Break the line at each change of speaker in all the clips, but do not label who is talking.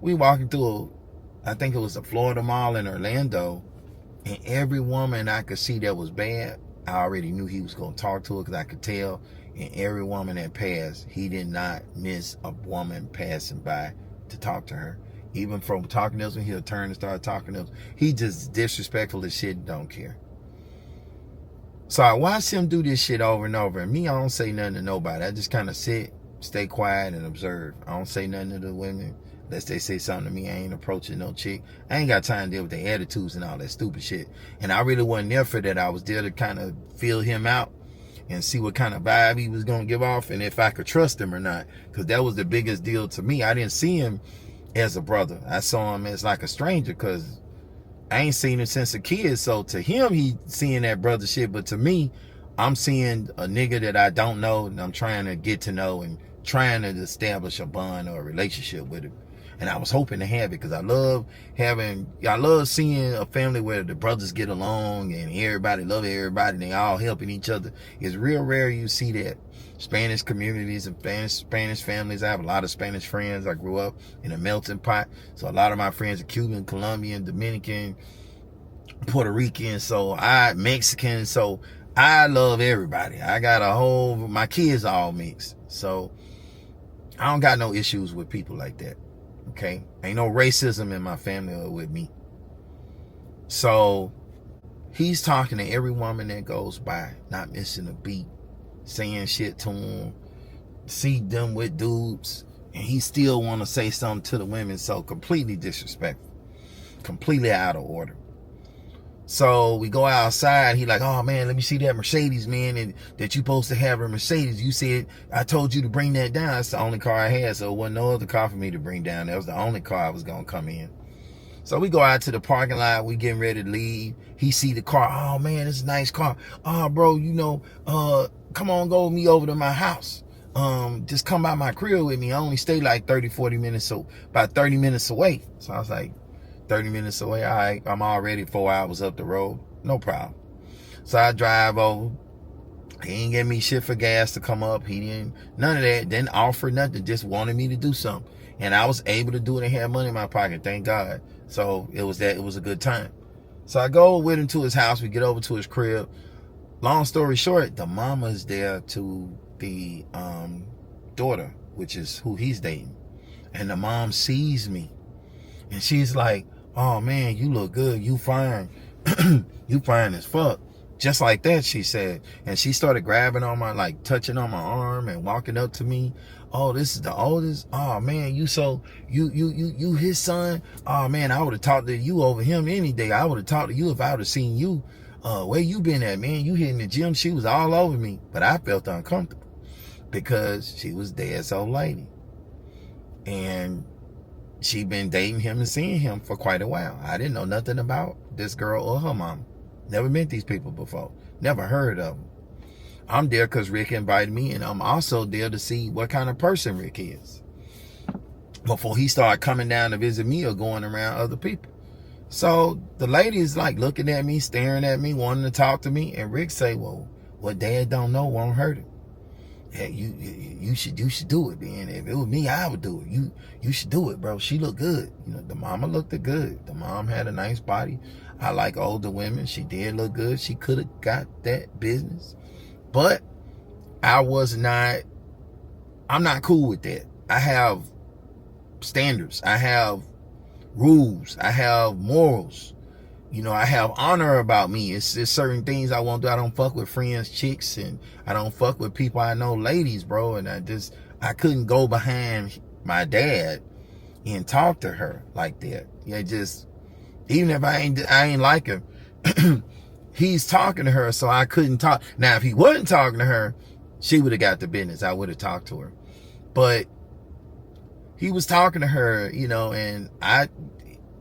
We walking through, I think it was the Florida Mall in Orlando, and every woman I could see that was bad, I already knew he was going to talk to her because I could tell. And every woman that passed, he did not miss a woman passing by to talk to her. Even from talking to us, when he'll turn and start talking to us, he just disrespectful as shit and don't care. So I watched him do this shit over and over. And me, I don't say nothing to nobody. I just kind of sit, stay quiet, and observe. I don't say nothing to the women unless they say something to me. I ain't approaching no chick. I ain't got time to deal with their attitudes and all that stupid shit. And I really wasn't there for that. I was there to kind of feel him out and see what kind of vibe he was going to give off and if I could trust him or not. Because that was the biggest deal to me. I didn't see him as a brother. I saw him as like a stranger because I ain't seen him since a kid. So to him, he seeing that brother shit. But to me, I'm seeing a nigga that I don't know and I'm trying to get to know and trying to establish a bond or a relationship with him. And I was hoping to have it because I love seeing a family where the brothers get along and everybody love everybody and they all helping each other. It's real rare you see that. Spanish communities and Spanish families. I have a lot of Spanish friends. I grew up in a melting pot. So a lot of my friends are Cuban, Colombian, Dominican, Puerto Rican, Mexican. So I love everybody. I got my kids are all mixed. So I don't got no issues with people like that. Okay? Ain't no racism in my family or with me. So he's talking to every woman that goes by, not missing a beat, saying shit to them, see them with dudes, and he still want to say something to the women. So completely disrespectful, completely out of order. So we go outside. He like, oh man, let me see that Mercedes, man, and that you supposed to have a Mercedes. You said I told you to bring that down. That's the only car I had, so there wasn't no other car for me to bring down. That was the only car I was gonna come in. So we go out to the parking lot. We getting ready to leave. He see the car. Oh man, it's a nice car. Oh bro, come on, go with me over to my house. Just come by my crib with me. I only stay like 30, 40 minutes, so about 30 minutes away. So I was like, 30 minutes away. All right, I'm already 4 hours up the road. No problem. So I drive over. He ain't give me shit for gas to come up. He didn't, none of that. Didn't offer nothing. Just wanted me to do something. And I was able to do it and have money in my pocket. Thank God. So it was a good time. So I go with him to his house. We get over to his crib. Long story short, the mama's there to the daughter, which is who he's dating. And the mom sees me. And she's like, oh man, you look good. You fine. You fine as fuck. Just like that, she said. And she started grabbing on touching on my arm and walking up to me. Oh, this is the oldest. Oh man, you his son. Oh man, I would have talked to you over him any day. I would have talked to you if I would have seen you. Where you been at, man? You hitting the gym. She was all over me, but I felt uncomfortable because she was Dad's old lady. And she'd been dating him and seeing him for quite a while. I didn't know nothing about this girl or her mom. Never met these people before. Never heard of them. I'm there because Rick invited me, and I'm also there to see what kind of person Rick is before he started coming down to visit me or going around other people. So the lady is like looking at me, staring at me, wanting to talk to me, and Rick say, well, what Dad don't know won't hurt him. Hey, you should do it, man. If it was me, I would do it. You should do it, bro. She looked good. The mama looked good. The mom had a nice body. I like older women. She did look good. She could have got that business. But I'm not cool with that. I have standards. I have rules. I have morals. I have honor about me. It's just certain things I won't do. I don't fuck with friends, chicks, and I don't fuck with people I know, ladies, bro. And I couldn't go behind my dad and talk to her like that. Even if I ain't like him, he's talking to her, so I couldn't talk. Now, if he wasn't talking to her, she would have got the business. I would have talked to her. But he was talking to her, and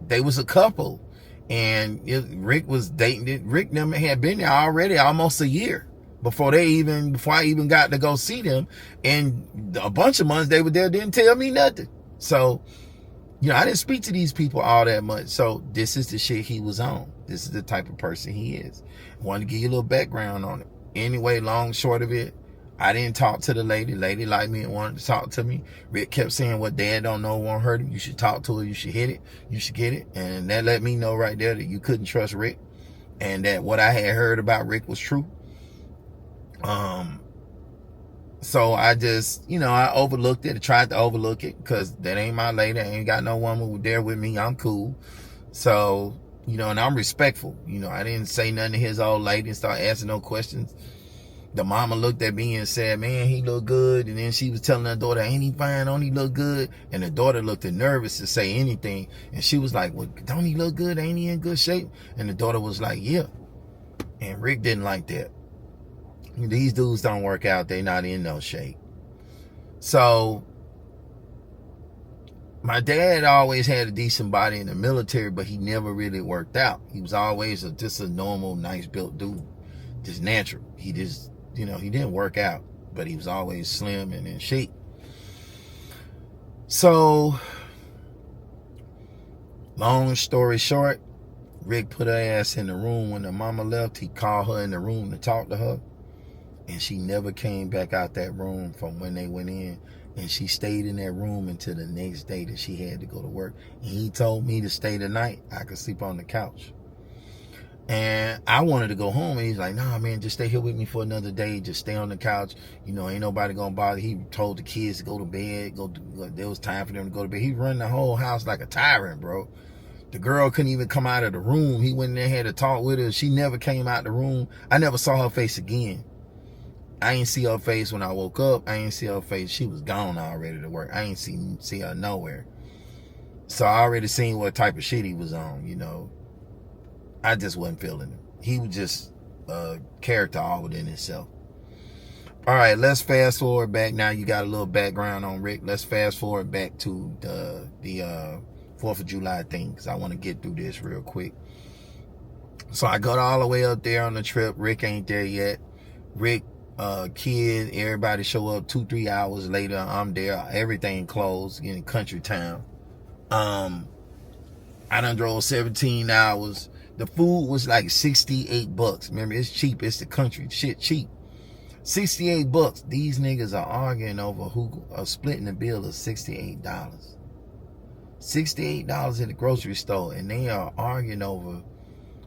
they was a couple. And Rick was dating it. Rick and them had been there already almost a year before I even got to go see them. And a bunch of months they were there, didn't tell me nothing. So, I didn't speak to these people all that much. So this is the shit he was on. This is the type of person he is. I wanted to give you a little background on it. Anyway, long short of it, I didn't talk to the lady. Lady liked me and wanted to talk to me. Rick kept saying what dad don't know won't hurt him. You should talk to her. You should hit it. You should get it. And that let me know right there that you couldn't trust Rick. And that what I had heard about Rick was true. So I just, I overlooked it. I tried to overlook it because that ain't my lady. I ain't got no woman there with me. I'm cool. So, and I'm respectful. I didn't say nothing to his old lady and start asking no questions. The mama looked at me and said, man, he look good. And then she was telling her daughter, ain't he fine? Don't he look good? And the daughter looked nervous to say anything. And she was like, well, don't he look good? Ain't he in good shape? And the daughter was like, yeah. And Rick didn't like that. These dudes don't work out. They not in no shape. So my dad always had a decent body in the military, but he never really worked out. He was always just a normal, nice built dude. Just natural. He just, he didn't work out, but he was always slim and in shape. So, long story short, Rick put her ass in the room. When the mama left, he called her in the room to talk to her. And she never came back out that room from when they went in. And she stayed in that room until the next day that she had to go to work. And he told me to stay the night. I could sleep on the couch. And I wanted to go home. And he's like, nah, man, just stay here with me for another day. Just stay on the couch. Ain't nobody going to bother. He told the kids to go to bed. There was time for them to go to bed. He run the whole house like a tyrant, bro. The girl couldn't even come out of the room. He went in there, had to talk with her. She never came out the room. I never saw her face again. I ain't see her face when I woke up. I ain't see her face. She was gone already to work. I ain't see her nowhere. So I already seen what type of shit he was on, I just wasn't feeling him. He was just a character all within himself. All right, let's fast forward back. Now you got a little background on Rick. Let's fast forward back to the 4th of July thing, because I want to get through this real quick. So I got all the way up there on the trip. Rick ain't there yet. Rick, kid, everybody show up 2-3 hours later. I'm there. Everything closed in country town. I done drove 17 hours. The food was like $68. Remember, it's cheap. It's the country. Shit cheap. $68. These niggas are arguing over who are splitting the bill of $68. $68 at the grocery store, and they are arguing over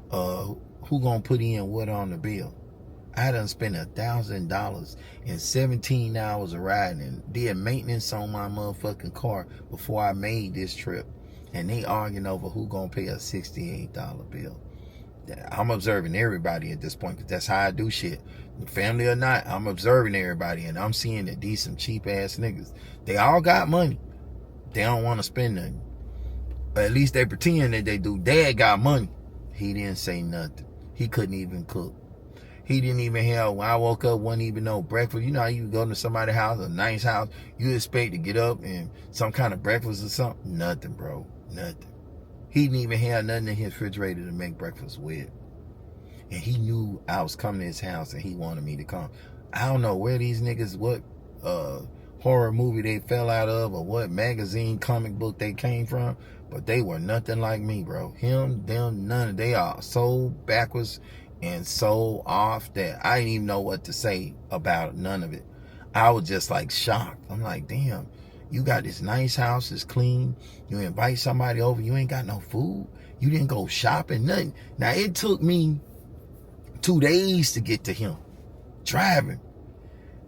who gonna put in what on the bill. I done spent $1,000 in 17 hours of riding and did maintenance on my motherfucking car before I made this trip. And they arguing over who gonna pay a $68 bill. I'm observing everybody at this point, because that's how I do shit. Family or not, I'm observing everybody, and I'm seeing that these some cheap ass niggas. They all got money. They don't want to spend nothing. But at least they pretend that they do. Dad got money. He didn't say nothing. He couldn't even cook. He didn't even have, when I woke up, wasn't even no breakfast. You know how you go to somebody's house, a nice house, you expect to get up and some kind of breakfast or something? Nothing, bro. Nothing. He didn't even have nothing in his refrigerator to make breakfast with. And he knew I was coming to his house and he wanted me to come. I don't know where these niggas, what horror movie they fell out of, or what magazine, comic book they came from, but they were nothing like me, bro. Him, them, none. They are so backwards and so off that I didn't even know what to say about none of it. I was just like shocked. I'm like, damn, you got this nice house, it's clean. You invite somebody over, you ain't got no food. You didn't go shopping, nothing. Now, it took me 2 days to get to him, driving.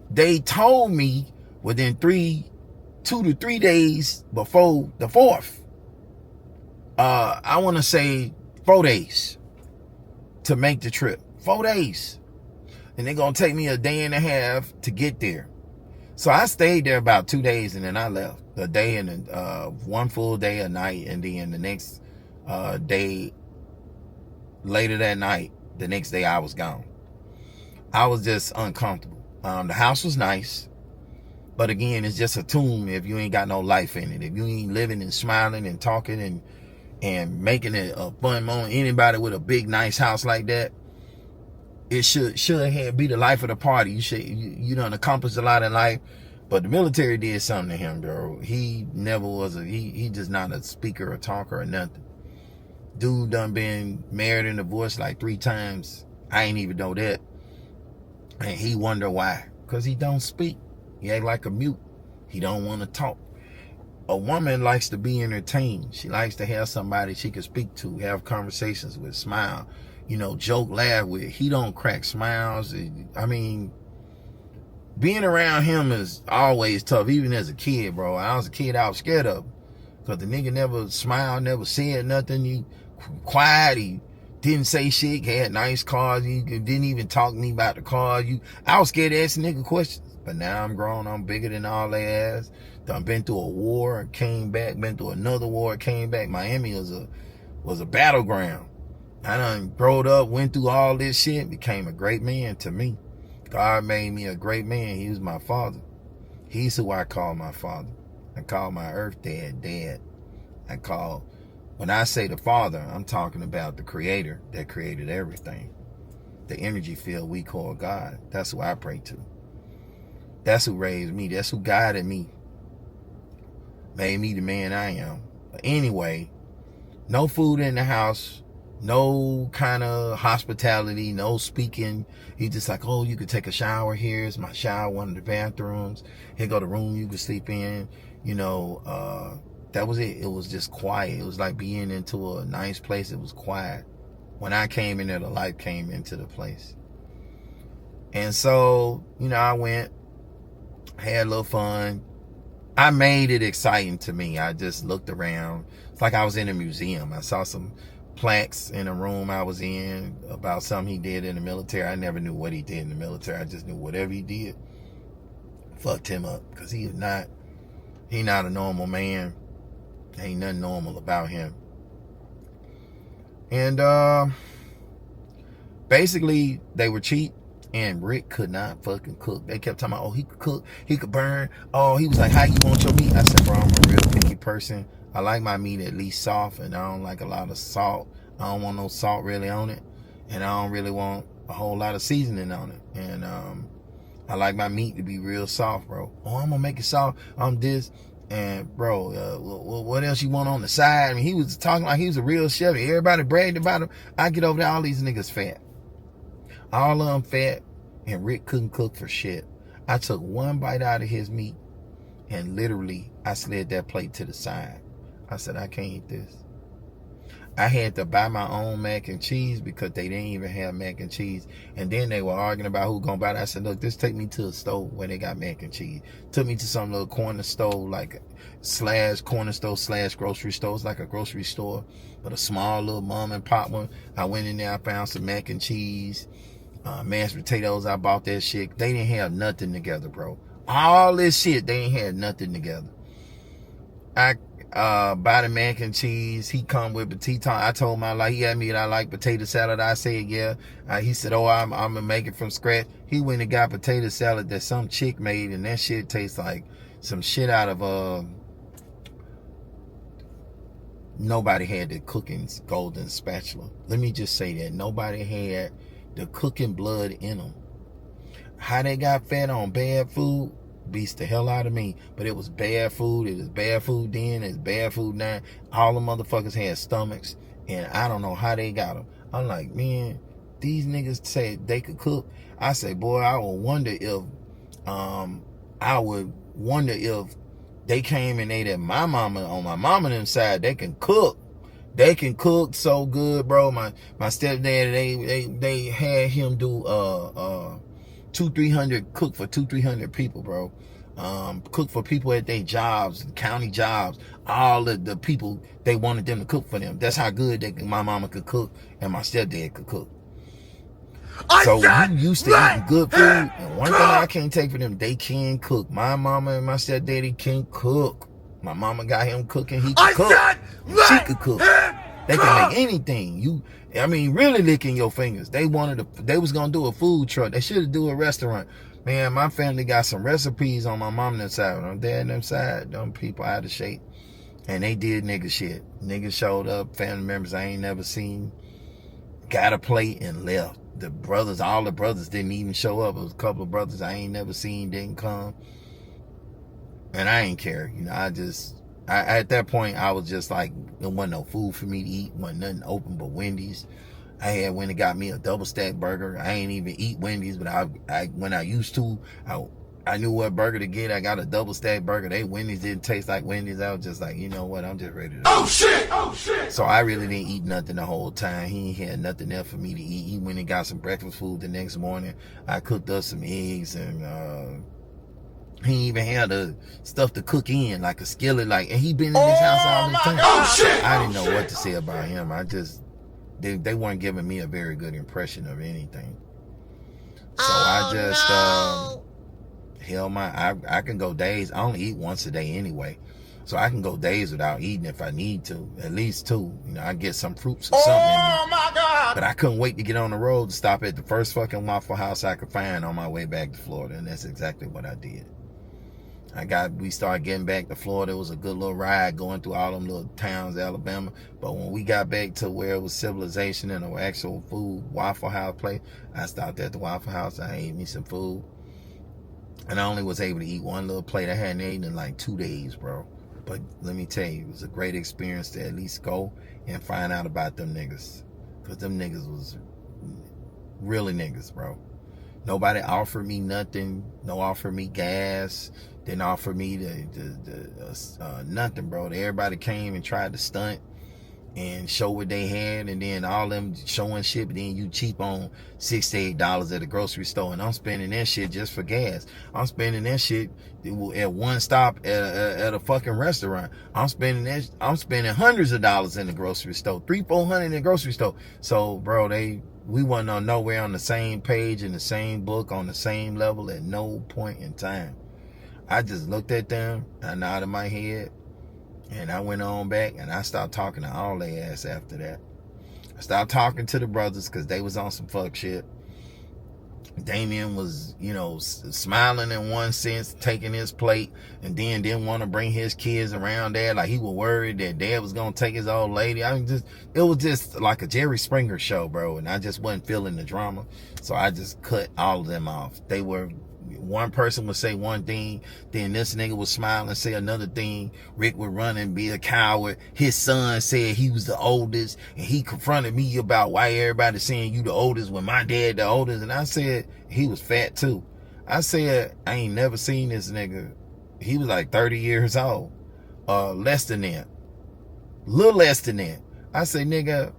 They told me within 2 to 3 days before the 4th, I want to say 4 days to make the trip. 4 days. And they're going to take me a day and a half to get there. So I stayed there about 2 days and then I left. A day and one full day a night, and then the next day, later that night, the next day I was gone. I was just uncomfortable. The house was nice, but again, it's just a tomb if you ain't got no life in it. If you ain't living and smiling and talking and making it a fun moment. Anybody with a big nice house like that, it should be the life of the party. You done accomplished a lot in life, but the military did something to him, bro. He never was he just not a speaker or talker or nothing. Dude done been married and divorced like 3 times. I ain't even know that. And he wonder why. Because he don't speak. He act like a mute. He don't want to talk. A woman likes to be entertained. She likes to have somebody she can speak to, have conversations with, smile, joke, laugh with. He don't crack smiles. I mean, being around him is always tough, even as a kid, bro. I was a kid, I was scared of him. Because the nigga never smiled, never said nothing. He quiet, he didn't say shit, had nice cars, he didn't even talk to me about the cars. I was scared to ask nigga questions. But now I'm grown, I'm bigger than all their ass. Done been through a war and came back, been through another war and came back. Miami was a battleground. I done growed up, went through all this shit, became a great man to me. God made me a great man. He was my father. He's who I call my father. I call my earth dad, dad. When I say the father, I'm talking about the creator that created everything. The energy field we call God. That's who I pray to. That's who raised me. That's who guided me. Made me the man I am. But anyway, no food in the house. No kind of hospitality. No speaking. He just like, oh, you could take a shower here. Here's my shower, one of the bathrooms. Here go the room you could sleep in. That was it. It was just quiet. It was like being into a nice place. It was quiet. When I came in there, the light came into the place. And so, I went, had a little fun. I made it exciting to me. I just looked around. It's like I was in a museum. I saw some plaques in a room I was in about something he did in the military. I never knew what he did in the military. I just knew whatever he did fucked him up, because he not a normal man. Ain't nothing normal about him. And basically they were cheap. And Rick could not fucking cook. They kept talking about, oh, he could cook, he could burn. Oh, he was like, how you want your meat? I said, bro, I'm a real picky person. I like my meat at least soft, and I don't like a lot of salt. I don't want no salt really on it. And I don't really want a whole lot of seasoning on it. And I like my meat to be real soft, bro. Oh, I'm gonna make it soft. I'm this. And bro, what else you want on the side? I mean, he was talking like he was a real chef. Everybody bragged about him. I get over there, all these niggas fat. All of them fat, and Rick couldn't cook for shit. I took one bite out of his meat, and literally, I slid that plate to the side. I said, I can't eat this. I had to buy my own mac and cheese because they didn't even have mac and cheese. And then they were arguing about who gonna buy it. I said, look, just take me to a store where they got mac and cheese. Took me to some little corner store, like /corner store / grocery store. It's like a grocery store, but a small little mom and pop one. I went in there, I found some mac and cheese. Mashed potatoes, I bought that shit. They didn't have nothing together, bro. All this shit, they ain't had nothing together. I buy the mac and cheese. He come with potato. I told him he asked me if I like potato salad. I said yeah. He said, oh, I'm gonna make it from scratch. He went and got potato salad that some chick made, and that shit tastes like some shit out of nobody had the cooking golden spatula. Let me just say that nobody had the cooking blood in them. How they got fat on bad food beats the hell out of me. But it was bad food. It was bad food then. It's bad food now. All the motherfuckers had stomachs, and I don't know how they got them. I'm like, man, these niggas said they could cook. I say, boy, I would wonder if they came and ate at my mama, on my mama and them side. They can cook. They can cook so good, bro. My stepdad, they had him do 200-300 cook for 200-300 people, bro. Cook for people at their jobs, county jobs. All of the people, they wanted them to cook for them. That's how good my mama could cook and my stepdad could cook. So you used to eating good food, and one thing I can't take for them, they can cook. My mama and my stepdaddy can cook. My mama got him cooking. He could cook. She could cook. They can make anything. Really licking your fingers. They was gonna do a food truck. They should have do a restaurant. Man, my family got some recipes on my mom and them side. On dad and them side, them people out of shape. And they did nigga shit. Niggas showed up, family members I ain't never seen, got a plate and left. All the brothers didn't even show up. It was a couple of brothers I ain't never seen, didn't come. And I ain't care. At that point, I was just like, there wasn't no food for me to eat. Wasn't nothing open but Wendy's. I had went and got me a double stack burger. I ain't even eat Wendy's, but I when I used to, I knew what burger to get. I got a double stack burger. Wendy's didn't taste like Wendy's. I was just like, you know what? I'm just ready to. Oh shit! Oh shit! So I really didn't eat nothing the whole time. He had nothing there for me to eat. He went and got some breakfast food the next morning. I cooked up some eggs and he even had the stuff to cook in, like a skillet, and he been in this house all the time. Oh shit! I didn't know what to say about him. They weren't giving me a very good impression of anything. So I just held I can go days. I only eat once a day anyway. So I can go days without eating if I need to. At least 2. You know, I get some fruits or something. Oh my God. But I couldn't wait to get on the road to stop at the first fucking Waffle House I could find on my way back to Florida. And that's exactly what I did. We started getting back to Florida. It was a good little ride going through all them little towns, Alabama. But when we got back to where it was civilization and an actual food Waffle House place, I stopped at the Waffle House. I ate me some food. And I only was able to eat one little plate. I hadn't eaten in like 2 days, bro. But let me tell you, it was a great experience to at least go and find out about them niggas. Because them niggas was really niggas, bro. Nobody offered me nothing. No offered me gas. Didn't offer me nothing, bro. Everybody came and tried to stunt and show what they had, and then all them showing shit, but then you cheap on $68 at a grocery store, and I'm spending that shit just for gas. I'm spending that shit at one stop at a fucking restaurant. I'm spending hundreds of dollars in the grocery store, $300-400 in the grocery store. So, bro, we wasn't on nowhere on the same page in the same book on the same level at no point in time. I just looked at them, I nodded my head, and I went on back, and I stopped talking to all their ass after that. I stopped talking to the brothers because they was on some fuck shit. Damien was, smiling in one sense, taking his plate, and then didn't want to bring his kids around there. Like he was worried that dad was going to take his old lady. It was just like a Jerry Springer show, bro. And I just wasn't feeling the drama. So I just cut all of them off. One person would say one thing, then this nigga would smile and say another thing. Rick would run and be a coward. His son said he was the oldest, and he confronted me about why everybody saying you the oldest when my dad the oldest. And I said he was fat too. I said I ain't never seen this nigga. He was like 30 years old, less than that, little less than that. I say nigga,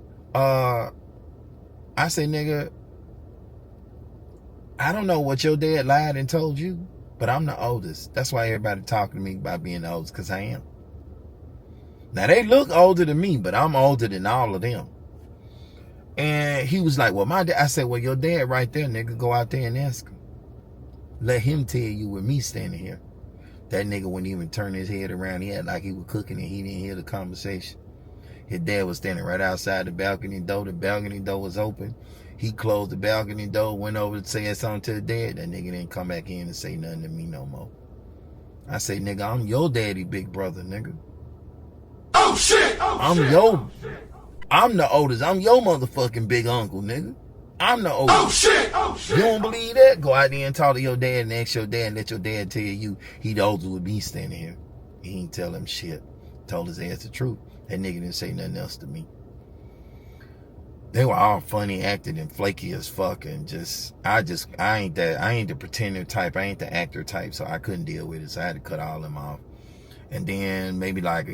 I don't know what your dad lied and told you, but I'm the oldest. That's why everybody talking to me about being the oldest, because I am. Now, they look older than me, but I'm older than all of them. And he was like, well, my dad. I said, well, your dad right there, nigga, go out there and ask him. Let him tell you with me standing here. That nigga wouldn't even turn his head around. He had like he was cooking and he didn't hear the conversation. His dad was standing right outside the balcony door. The balcony door was open. He closed the balcony door, went over to say something to the dad. That nigga didn't come back in and say nothing to me no more. I say, nigga, I'm your daddy, big brother, nigga. Oh shit! I'm the oldest. I'm your motherfucking big uncle, nigga. I'm the oldest. Oh shit! Oh shit! You don't believe that? Go out there and talk to your dad and ask your dad and let your dad tell you he the oldest with me standing here. He ain't tell him shit. Told his ass the truth. That nigga didn't say nothing else to me. They were all funny, acting, and flaky as fuck, and I ain't the pretender type, I ain't the actor type, so I couldn't deal with it, so I had to cut all them off. And then maybe like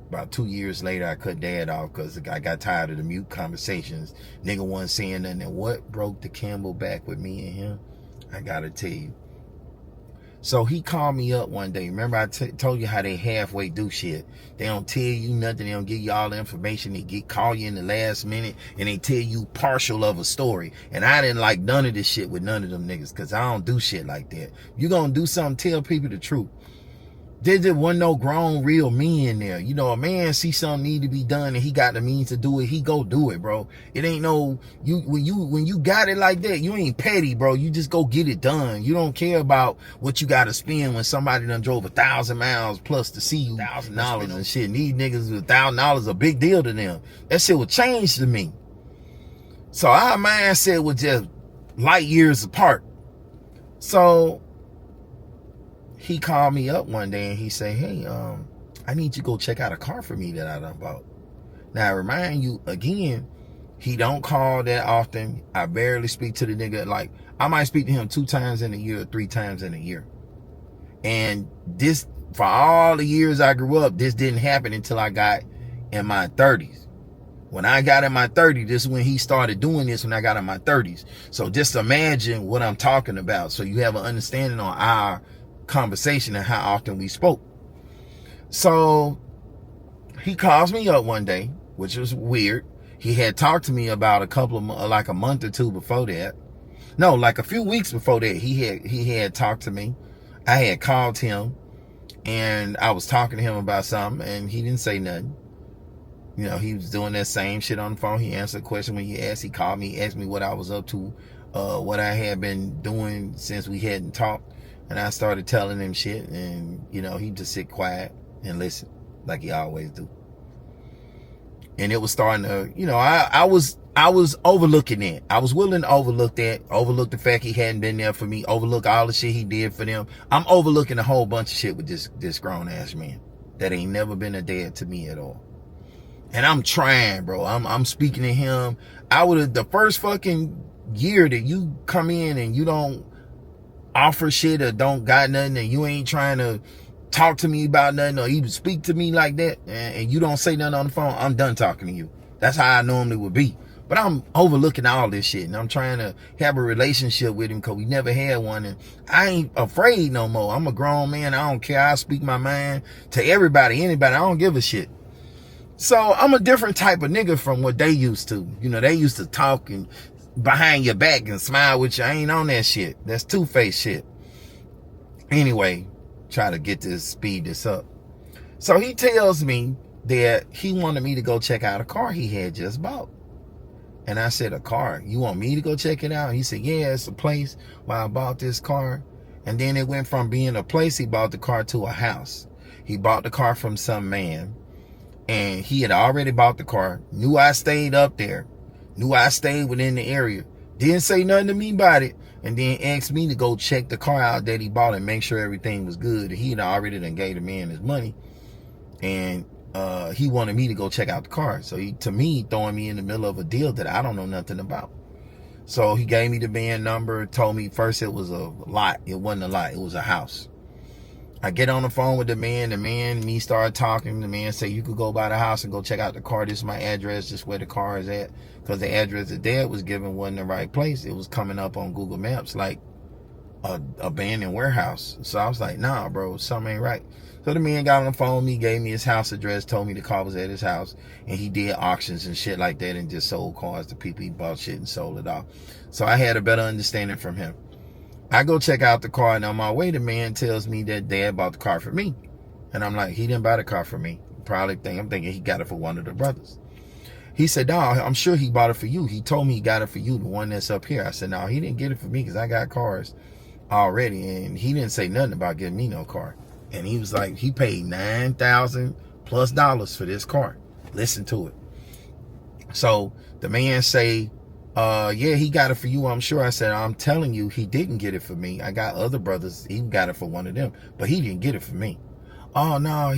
about 2 years later, I cut dad off because I got tired of the mute conversations. Nigga wasn't saying nothing. And what broke the Campbell back with me and him? I gotta tell you. So he called me up one day. Remember I told you how they halfway do shit. They don't tell you nothing. They don't give you all the information. They call you in the last minute and they tell you partial of a story. And I didn't like none of this shit with none of them niggas because I don't do shit like that. You gonna do something, tell people the truth. There wasn't no grown real men there. A man see something need to be done and he got the means to do it, he go do it, bro. It ain't no, when you got it like that, you ain't petty, bro. You just go get it done. You don't care about what you got to spend when somebody done drove 1,000 miles plus to see you, $1,000 and shit. And these niggas with $1,000 a big deal to them. That shit would change to me. So our mindset was just light years apart. So he called me up one day and he said, hey, I need you to go check out a car for me that I done bought. Now, I remind you again, He don't call that often. I barely speak to the nigga. Like, I might speak to him 2 times in a year or 3 times in a year. And this, for all the years I grew up, this didn't happen until I got in my 30s. When I got in my 30s, this is when he started doing this, when I got in my 30s. So just imagine what I'm talking about, so you have an understanding on our conversation and how often we spoke. So he calls me up one day, which was weird. He had talked to me about like a month or 2 before that. No, like a few weeks before that, he had talked to me. I had called him and I was talking to him about something and he didn't say nothing. You know, he was doing that same shit on the phone. He answered a question when he asked. He called me, asked me what I was up to, what I had been doing since we hadn't talked. And I started telling him shit, and, you know, he just sit quiet and listen like he always do. And it was starting to, you know, I was overlooking it. I was willing to overlook that, overlook the fact he hadn't been there for me, overlook all the shit he did for them. I'm overlooking a whole bunch of shit with this grown ass man that ain't never been a dad to me at all. And I'm trying, bro. I'm speaking to him. The first fucking year that you come in and you don't offer shit or don't got nothing, and you ain't trying to talk to me about nothing or even speak to me like that, and you don't say nothing on the phone, I'm done talking to you. That's how I normally would be. But I'm overlooking all this shit, and I'm trying to have a relationship with him because we never had one, and I ain't afraid no more. I'm a grown man. I don't care. I speak my mind to everybody, anybody. I don't give a shit. So I'm a different type of nigga from what they used to. You know, they used to talk and behind your back and smile with you. I ain't on that shit. That's two-faced shit. Anyway, try to speed this up. So he tells me that he wanted me to go check out a car he had just bought. And I said, a car? You want me to go check it out? And he said, yeah, it's a place where I bought this car. And then it went from being a place he bought the car to a house. He bought the car from some man. And he had already bought the car, knew I stayed up there, knew I stayed within the area, didn't say nothing to me about it, and then asked me to go check the car out that he bought and make sure everything was good. He had already done gave the man his money, and he wanted me to go check out the car. So he throwing me in the middle of a deal that I don't know nothing about. So he gave me the van number, told me first it was a lot. It wasn't a lot, it was a house. I get on the phone with the man and me start talking. The man say, you could go by the house and go check out the car. This is my address, just where the car is at. Because the address that Dad was given wasn't the right place. It was coming up on Google Maps like a abandoned warehouse. So I was like, nah, bro, something ain't right. So the man got on the phone with me, gave me his house address, told me the car was at his house. And he did auctions and shit like that and just sold cars to people. He bought shit and sold it off. So I had a better understanding from him. I go check out the car, and on my way, the man tells me that Dad bought the car for me. And I'm like, he didn't buy the car for me. I'm thinking he got it for one of the brothers. He said, no, I'm sure he bought it for you. He told me he got it for you, the one that's up here. I said, no, he didn't get it for me because I got cars already. And he didn't say nothing about getting me no car. And he was like, he paid $9,000+ for this car. Listen to it. So the man say, yeah, he got it for you, I'm sure. I said, I'm telling you, he didn't get it for me. I got other brothers, he got it for one of them, but he didn't get it for me. Oh no,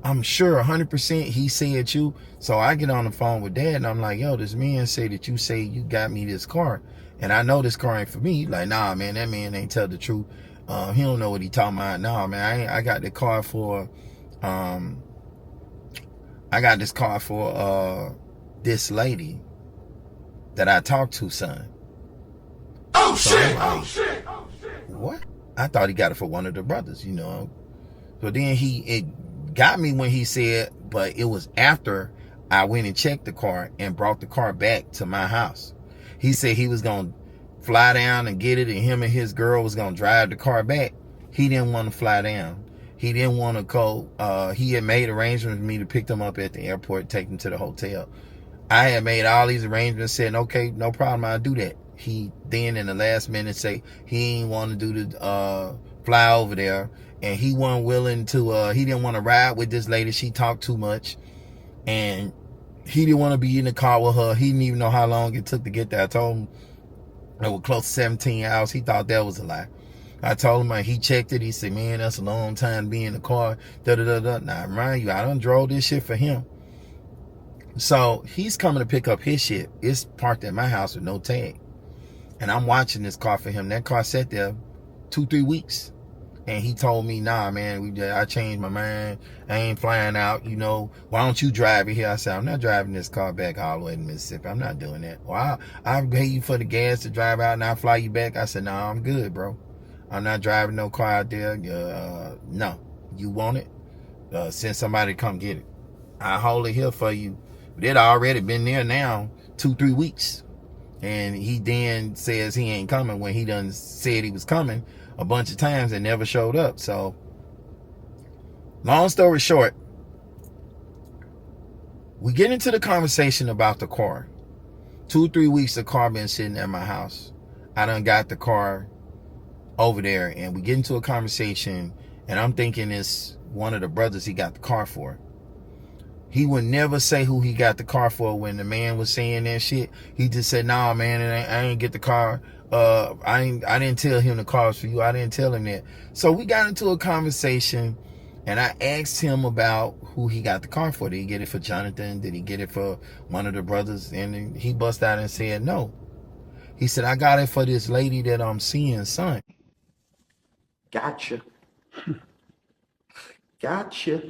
I'm sure 100% he said you. So I get on the phone with Dad and I'm like, yo, this man say that you say you got me this car, and I know this car ain't for me. He's like, nah, man, that man ain't tell the truth. He don't know what he talking about. Nah, man, I got the car for, I got this car for this lady that I talked to, son. Oh, so shit, like, oh shit, oh shit. What? I thought he got it for one of the brothers, you know. So then it got me when he said, but it was after I went and checked the car and brought the car back to my house. He said he was going to fly down and get it, and him and his girl was going to drive the car back. He didn't want to fly down. He didn't want to go. He had made arrangements with me to pick them up at the airport, take them to the hotel. I had made all these arrangements, said, okay, no problem, I'll do that. He then in the last minute say he didn't want to do the fly over there, and he wasn't willing to, he didn't want to ride with this lady. She talked too much, and he didn't want to be in the car with her. He didn't even know how long it took to get there. I told him it was close to 17 hours. He thought that was a lie. I told him, he checked it. He said, man, that's a long time to be in the car. Now, I remind you, I done drove this shit for him. So he's coming to pick up his shit. It's parked at my house with no tag. And I'm watching this car for him. That car sat there 2-3 weeks. And he told me, nah, man, I changed my mind. I ain't flying out, Why don't you drive it here? I said, I'm not driving this car back all the way to Mississippi. I'm not doing that. Well, I'll pay you for the gas to drive out and I'll fly you back. I said, nah, I'm good, bro. I'm not driving no car out there. No. You want it? Send somebody to come get it. I'll hold it here for you. But it already been there now 2-3 weeks. And he then says he ain't coming when he done said he was coming a bunch of times and never showed up. So, long story short, we get into the conversation about the car. 2-3 weeks the car been sitting at my house. I done got the car over there and we get into a conversation and I'm thinking it's one of the brothers he got the car for. He would never say who he got the car for when the man was saying that shit. He just said, nah, man, I ain't get the car. I didn't tell him the car was for you. I didn't tell him that. So we got into a conversation and I asked him about who he got the car for. Did he get it for Jonathan? Did he get it for one of the brothers? And he bust out and said, no. He said, I got it for this lady that I'm seeing, son.
Gotcha. Gotcha.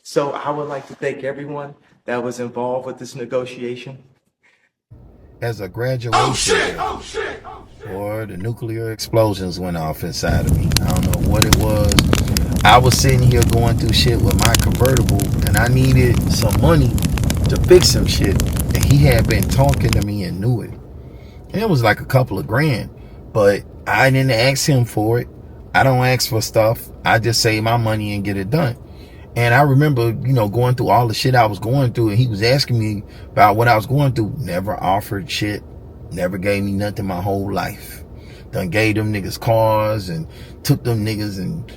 So I would like to thank everyone that was involved with this negotiation.
As a graduation, or the nuclear explosions went off inside of me. I don't know what it was. I was sitting here going through shit with my convertible and I needed some money to fix some shit. And he had been talking to me and knew it. And it was like a couple of grand. But I didn't ask him for it. I don't ask for stuff. I just save my money and get it done. And I remember, going through all the shit I was going through and he was asking me about what I was going through. Never offered shit. Never gave me nothing my whole life. Done gave them niggas cars and took them niggas and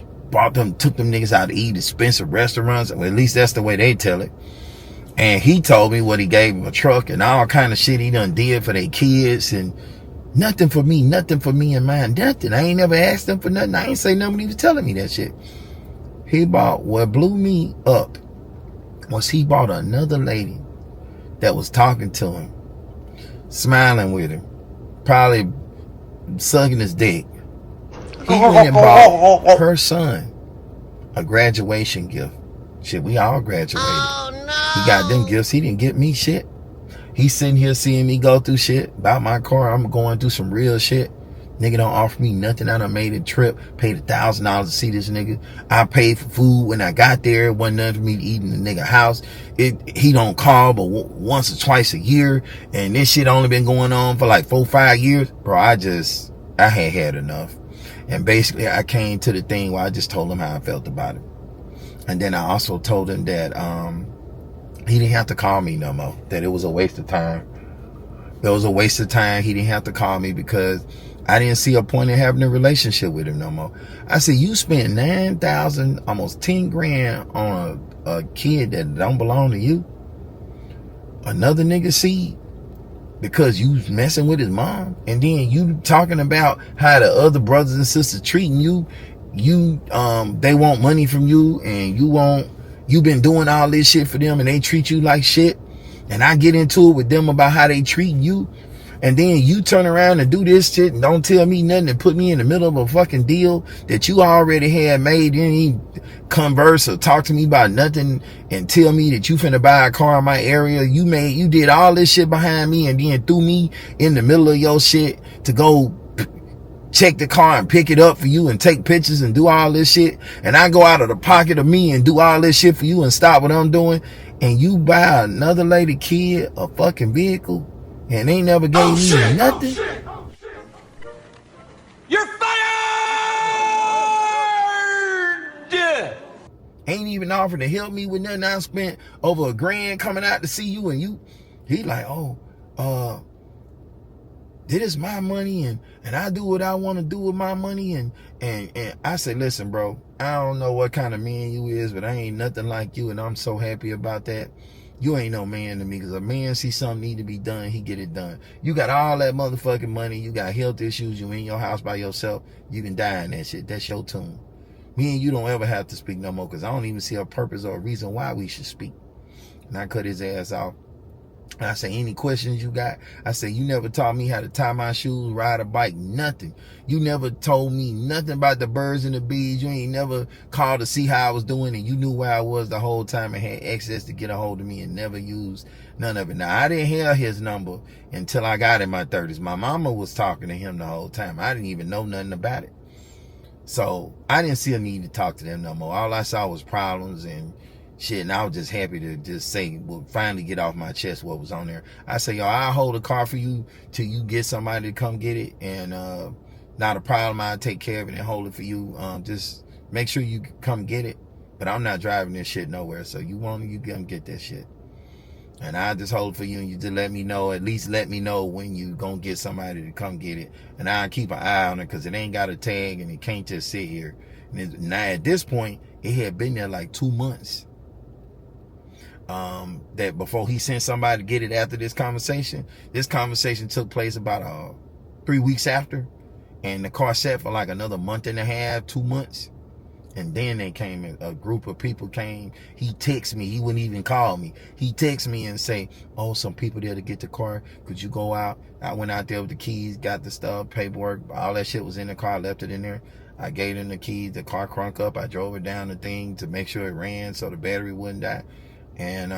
took them niggas out to eat expensive restaurants. Well, at least that's the way they tell it. And he told me what he gave him, a truck and all kind of shit he done did for their kids and nothing for me and mine, nothing. I ain't never asked him for nothing. I ain't say nothing when he was telling me that shit. He bought, what blew me up was he bought another lady that was talking to him, smiling with him, probably sucking his dick. He went and bought her son a graduation gift. Shit, we all graduated. Oh, no. He got them gifts. He didn't get me shit. He's sitting here seeing me go through shit about my car. I'm going through some real shit. Nigga don't offer me nothing. I done made a trip, paid $1,000 to see this nigga. I paid for food when I got there. It wasn't nothing for me to eat in the nigga house. He don't call but once or twice a year. And this shit only been going on for like 4-5 years. Bro, I had enough. And basically I came to the thing where I just told him how I felt about it. And then I also told him that he didn't have to call me no more. That it was a waste of time. It was a waste of time. He didn't have to call me because I didn't see a point in having a relationship with him no more. I said, you spent $9,000, almost 10 grand on a kid that don't belong to you. Another nigga seed because you was messing with his mom. And then you talking about how the other brothers and sisters treating you. They want money from you and you've been doing all this shit for them and they treat you like shit. And I get into it with them about how they treat you. And then you turn around and do this shit and don't tell me nothing and put me in the middle of a fucking deal that you already had made. You didn't even converse or talk to me about nothing and tell me that you finna buy a car in my area. You did all this shit behind me and then threw me in the middle of your shit to go check the car and pick it up for you and take pictures and do all this shit. And I go out of the pocket of me and do all this shit for you and stop what I'm doing. And you buy another lady kid a fucking vehicle. And they never gave me nothing.
You're fired!
Ain't even offered to help me with nothing. I spent over $1 grand coming out to see you and he like, this is my money and I do what I want to do with my money. And I said, listen, bro, I don't know what kind of man you is, but I ain't nothing like you. And I'm so happy about that. You ain't no man to me because a man see something need to be done, he get it done. You got all that motherfucking money. You got health issues. You in your house by yourself. You can die in that shit. That's your tune. Me and you don't ever have to speak no more because I don't even see a purpose or a reason why we should speak. And I cut his ass off. I say, any questions you got? I say, you never taught me how to tie my shoes, ride a bike, nothing. You never told me nothing about the birds and the bees. You ain't never called to see how I was doing, and you knew where I was the whole time and had access to get a hold of me and never used none of it. Now, I didn't hear his number until I got in my 30s. My mama was talking to him the whole time. I didn't even know nothing about it. So I didn't see a need to talk to them no more. All I saw was problems and shit, and I was just happy to just say, well, finally get off my chest what was on there. I say, yo, I'll hold a car for you till you get somebody to come get it, and not a problem. I'll take care of it and hold it for you. Just make sure you come get it, but I'm not driving this shit nowhere, so you want it, you come get that shit. And I just hold it for you, and you just let me know, at least let me know when you gonna get somebody to come get it. And I'll keep an eye on it, because it ain't got a tag, and it can't just sit here. And now at this point, it had been there like 2 months. That before he sent somebody to get it after this conversation took place about 3 weeks after, and the car sat for like another month and a half, 2 months, and then they came. A group of people came. He texted me. He wouldn't even call me. He texted me and say, "Oh, some people there to get the car. Could you go out?" I went out there with the keys, got the stuff, paperwork, all that shit was in the car. Left it in there. I gave them the keys. The car crunk up. I drove it down the thing to make sure it ran so the battery wouldn't die. And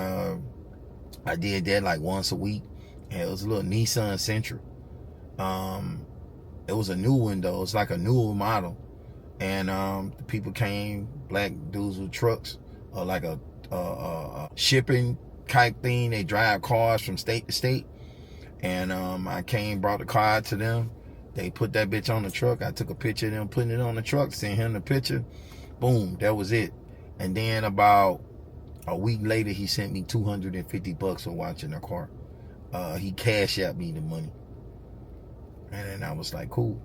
I did that like once a week. And it was a little Nissan Sentra. It was a new one though. It's like a newer model. And the people came, black dudes with trucks, like a shipping type thing. They drive cars from state to state. And I came, brought the car to them. They put that bitch on the truck. I took a picture of them putting it on the truck, sent him the picture. Boom, that was it. And then about a week later, he sent me $250 for watching the car. He cashed out me the money. And then I was like, cool.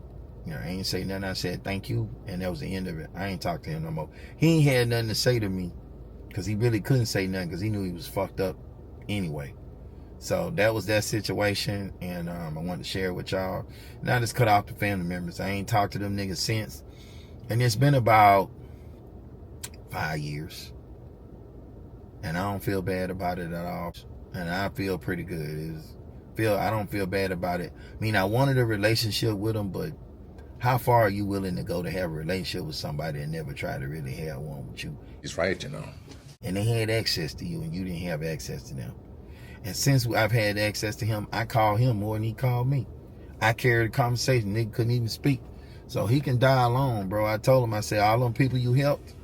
You know, I ain't say nothing. I said, thank you. And that was the end of it. I ain't talked to him no more. He ain't had nothing to say to me, because he really couldn't say nothing, because he knew he was fucked up anyway. So that was that situation. And I wanted to share it with y'all. And I just cut off the family members. I ain't talked to them niggas since. And it's been about 5 years. And I don't feel bad about it at all. And I feel pretty good. I don't feel bad about it. I mean, I wanted a relationship with him, but how far are you willing to go to have a relationship with somebody and never try to really have one with you?
He's right, you know.
And they had access to you and you didn't have access to them. And since I've had access to him, I call him more than he called me. I carried the conversation. Nigga couldn't even speak. So he can die alone, bro. I told him, I said, all them people you helped,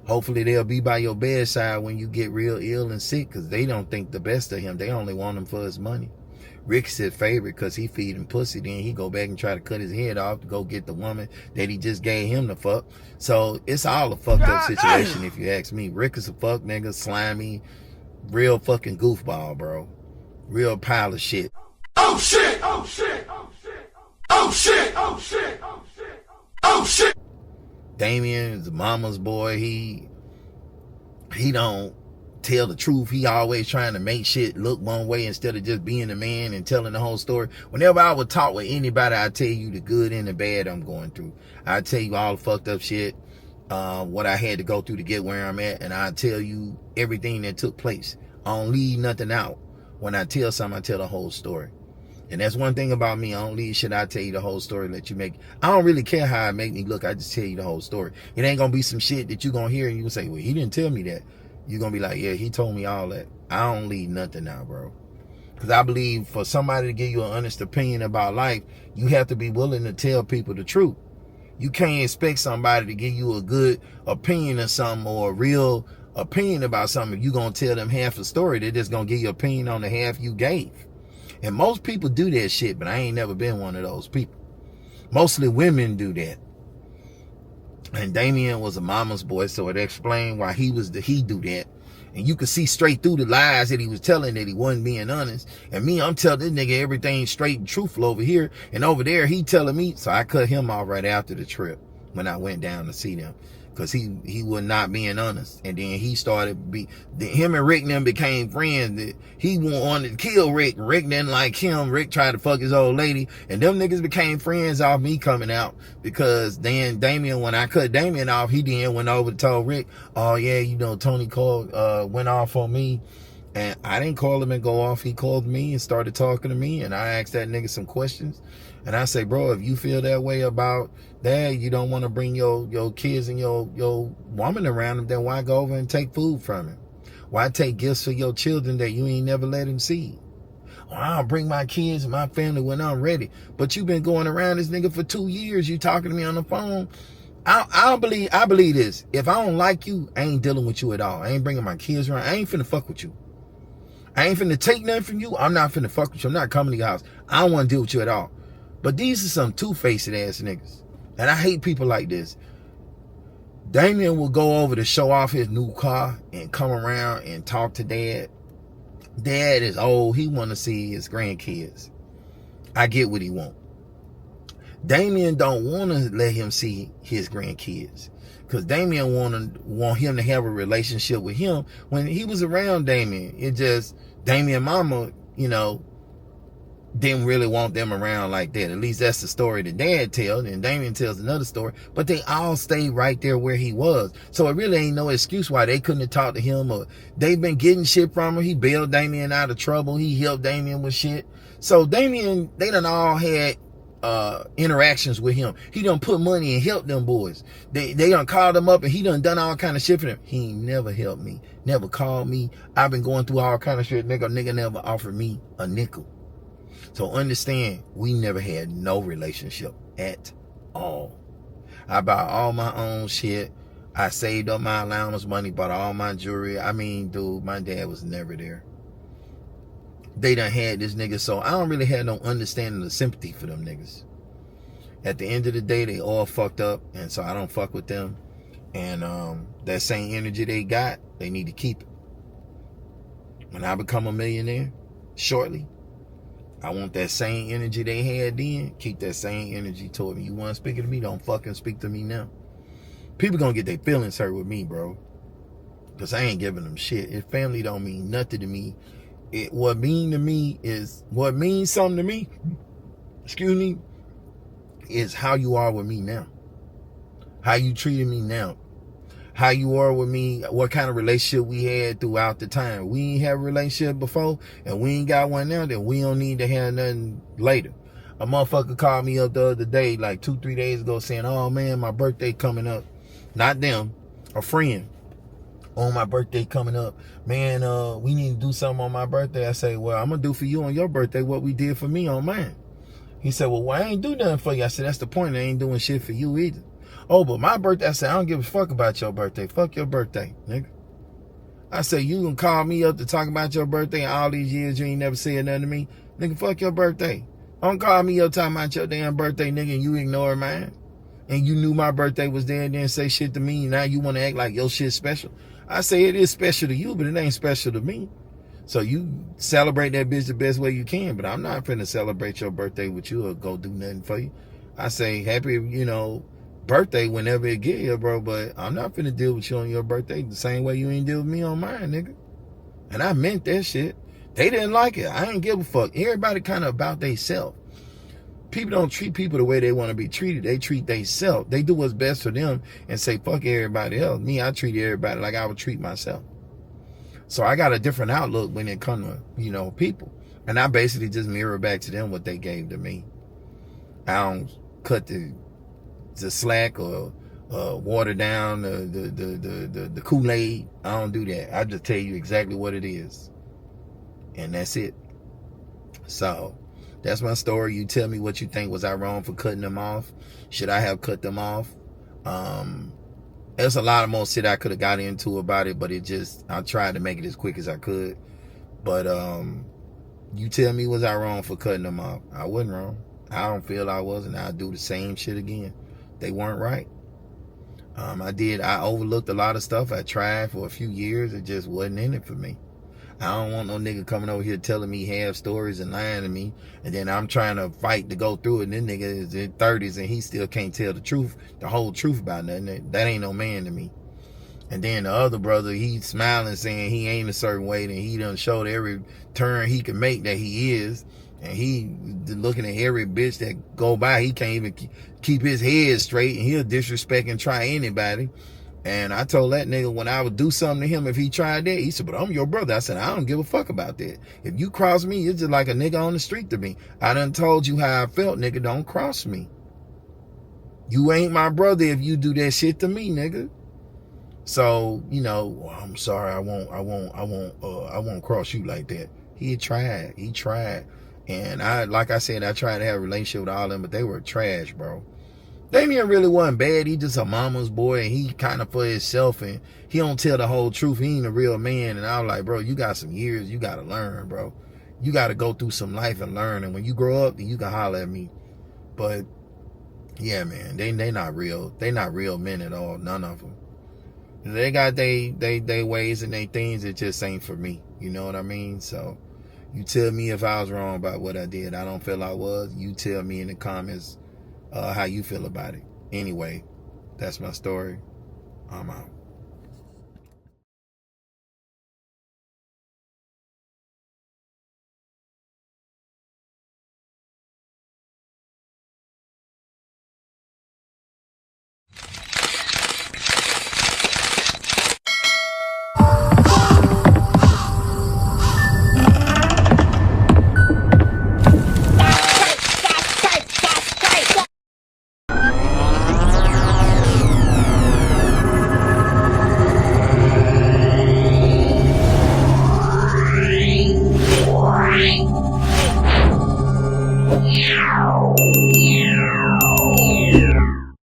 hopefully they'll be by your bedside when you get real ill and sick, because they don't think the best of him. They only want him for his money. Rick said favorite because he feed him pussy. Then he go back and try to cut his head off to go get the woman that he just gave him the fuck. So it's all a fucked up situation if you ask me. Rick is a fuck nigga, slimy, real fucking goofball, bro. Real pile of shit.
Oh shit! Oh shit! Oh shit! Oh shit! Oh shit! Oh shit! Oh shit!
Damien is the mama's boy. He don't tell the truth. He always trying to make shit look one way instead of just being the man and telling the whole story. Whenever I would talk with anybody, I tell you the good and the bad I'm going through. I tell you all the fucked up shit, what I had to go through to get where I'm at, and I tell you everything that took place. I don't leave nothing out. When I tell something, I tell the whole story. And that's one thing about me. I don't leave shit. I tell you the whole story, let you make. I don't really care how it make me look. I just tell you the whole story. It ain't gonna be some shit that you gonna hear and you gonna say, well, he didn't tell me that. You're gonna be like, yeah, he told me all that. I don't leave nothing out, bro. Because I believe for somebody to give you an honest opinion about life, you have to be willing to tell people the truth. You can't expect somebody to give you a good opinion of something or a real opinion about something. If you're gonna tell them half a story, they're just gonna give you an opinion on the half you gave. And most people do that shit, but I ain't never been one of those people. Mostly women do that. And Damien was a mama's boy, so it explained why he do that. And you could see straight through the lies that he was telling, that he wasn't being honest. And me, I'm telling this nigga everything straight and truthful over here. And over there, he telling me. So I cut him off right after the trip when I went down to see them. Because he was not being honest. And then he started, him and Rick and them became friends. He wanted to kill Rick. Rick didn't like him. Rick tried to fuck his old lady. And them niggas became friends off me coming out. Because then Damien, when I cut Damien off, he then went over and told Rick, oh yeah, you know, Tony Cole went off on me. And I didn't call him and go off. He called me and started talking to me, and I asked that nigga some questions. And I say, bro, if you feel that way about that, you don't want to bring your kids and your woman around him, then why go over and take food from him? Why take gifts for your children that you ain't never let him see? Oh, I'll bring my kids and my family when I'm ready. But you've been going around this nigga for 2 years. You talking to me on the phone. I believe this. If I don't like you, I ain't dealing with you at all. I ain't bringing my kids around. I ain't finna fuck with you. I ain't finna take nothing from you. I'm not finna fuck with you. I'm not coming to your house. I don't want to deal with you at all. But these are some two-faced ass niggas. And I hate people like this. Damien will go over to show off his new car and come around and talk to dad. Dad is old. He want to see his grandkids. I get what he want. Damien don't want to let him see his grandkids. Because Damien want him to have a relationship with him. When he was around Damien, it just, Damien mama, you know, didn't really want them around like that. At least that's the story that dad tells, and Damien tells another story. But they all stayed right there where he was. So it really ain't no excuse why they couldn't have talked to him, or they've been getting shit from him. He bailed Damien out of trouble. He helped Damien with shit. So Damien, they done all had interactions with him. He done put money and helped them boys. They done called him up, and he done all kind of shit for them. He ain't never helped me, never called me. I've been going through all kind of shit. Nigga never offered me a nickel. So understand, we never had no relationship at all. I bought all my own shit. I saved up my allowance money, bought all my jewelry. I mean, dude, my dad was never there. They done had this nigga, so I don't really have no understanding or sympathy for them niggas. At the end of the day, they all fucked up, and so I don't fuck with them. And that same energy they got, they need to keep it. When I become a millionaire, shortly, I want that same energy they had then. Keep that same energy toward me. You want to speak to me? Don't fucking speak to me now. People gonna get their feelings hurt with me, bro. Because I ain't giving them shit. If family don't mean nothing to me, what means something to me, excuse me, is how you are with me now. How you treated me now. How you are with me, what kind of relationship we had throughout the time. We ain't have a relationship before, and we ain't got one now, then we don't need to have nothing later. A motherfucker called me up the other day, like 2-3 days ago, saying, oh man, my birthday coming up. Not them, a friend. On my birthday coming up, man, we need to do something on my birthday. I say, well, I'm gonna do for you on your birthday what we did for me on mine. He said, well, I ain't do nothing for you. I said, that's the point. I ain't doing shit for you either. Oh, but my birthday, I said, I don't give a fuck about your birthday. Fuck your birthday, nigga. I said, you gonna call me up to talk about your birthday and all these years you ain't never said nothing to me? Nigga, fuck your birthday. Don't call me up talking about your damn birthday, nigga, and you ignore mine. And you knew my birthday was there and didn't say shit to me. Now you want to act like your shit's special. I say it is special to you, but it ain't special to me. So you celebrate that bitch the best way you can, but I'm not finna celebrate your birthday with you or go do nothing for you. I say happy, birthday whenever it get here, bro, but I'm not finna deal with you on your birthday the same way you ain't deal with me on mine, nigga. And I meant that shit. They didn't like it. I ain't give a fuck. Everybody kind of about they self. People don't treat people the way they want to be treated. They treat they self. They do what's best for them and say, fuck everybody else. Me, I treat everybody like I would treat myself. So I got a different outlook when it comes to, people. And I basically just mirror back to them what they gave to me. I don't cut the slack or water down the Kool-Aid. I don't do that. I just tell you exactly what it is. And that's it. So that's my story. You tell me what you think. Was I wrong for cutting them off? Should I have cut them off? There's a lot of more shit I could have got into about it, but I tried to make it as quick as I could. But you tell me, was I wrong for cutting them off? I wasn't wrong. I don't feel I was, and I'll do the same shit again. They weren't right. I overlooked a lot of stuff. I tried for a few years. It just wasn't in it for me. I don't want no nigga coming over here telling me half stories and lying to me, and then I'm trying to fight to go through it, and then nigga is in 30s and he still can't tell the truth, the whole truth about nothing. That ain't no man to me. And then the other brother, he's smiling saying he ain't a certain way, and he done showed every turn he can make that he is, and he looking at every bitch that go by, he can't even keep his head straight, and he'll disrespect and try anybody. And I told that nigga when I would do something to him, if he tried that, he said, but I'm your brother. I said, I don't give a fuck about that. If you cross me, it's just like a nigga on the street to me. I done told you how I felt, nigga. Don't cross me. You ain't my brother if you do that shit to me, nigga. So, you know, well, I'm sorry, I won't cross you like that. He tried. And like I said, I tried to have a relationship with all of them, but they were trash, bro. Damien really wasn't bad. He just a mama's boy, and he kind of for himself, and he don't tell the whole truth. He ain't a real man. And I was like, bro, you got some years. You got to learn, bro. You got to go through some life and learn. And when you grow up, then you can holler at me. But yeah, man, they not real. They not real men at all. None of them. They got they ways and they things that just ain't for me. You know what I mean? So you tell me if I was wrong about what I did. I don't feel I was. You tell me in the comments how you feel about it. Anyway, that's my story. I'm out.
Wow.